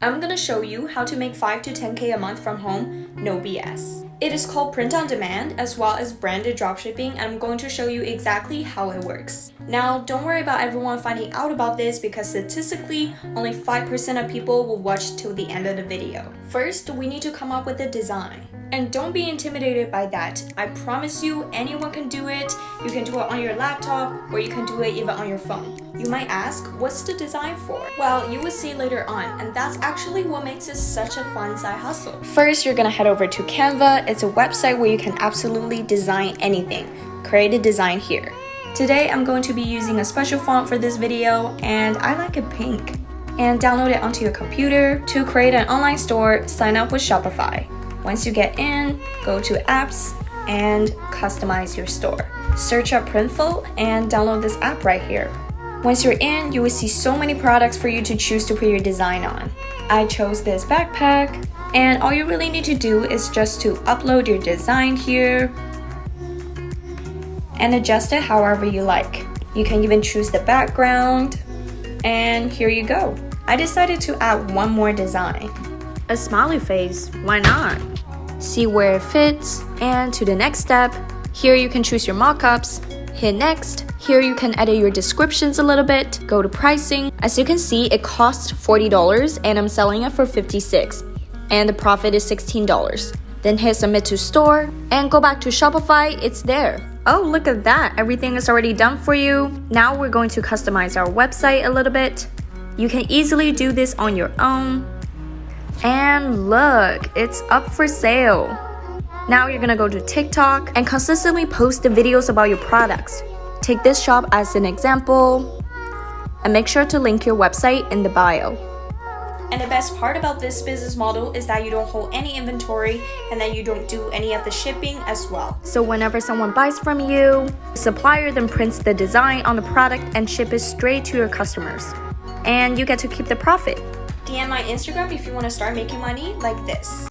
I'm gonna show you how to make 5 to 10K a month from home, no BS. It is called print on demand as well as branded dropshipping, and I'm going to show you exactly how it works. Now, don't worry about everyone finding out about this because statistically, only 5% of people will watch till the end of the video. First, we need to come up with a design. And don't be intimidated by that. I promise you, anyone can do it. You can do it on your laptop or you can do it even on your phone. You might ask, what's the design for? Well, you will see later on, and that's actually what makes it such a fun side hustle. First, you're gonna head over to Canva. It's a website where you can absolutely design anything. Create a design here. Today, I'm going to be using a special font for this video, and I like it pink. And download it onto your computer. To create an online store, sign up with Shopify. Once you get in, go to apps and customize your store. Search up Printful and download this app right here. Once you're in, you will see so many products for you to choose to put your design on. I chose this backpack, and all you really need to do is just to upload your design here and adjust it however you like. You can even choose the background, and here you go. I decided to add one more design. A smiley face, why not? See where it fits, and to the next step. Here you can choose your mockups. Hit next. Here you can edit your descriptions a little bit. Go to pricing. As you can see, it costs $40 and I'm selling it for $56, and the profit is $16. Then hit submit to store and go back to Shopify. It's there. Oh, look at that. Everything is already done for you. Now we're going to customize our website a little bit. You can easily do this on your own. And look, it's up for sale. Now you're gonna go to TikTok and consistently post the videos about your products. Take this shop as an example and make sure to link your website in the bio. And the best part about this business model is that you don't hold any inventory and that you don't do any of the shipping as well. So whenever someone buys from you, the supplier then prints the design on the product and ship it straight to your customers. And you get to keep the profit. DM my Instagram if you want to start making money like this.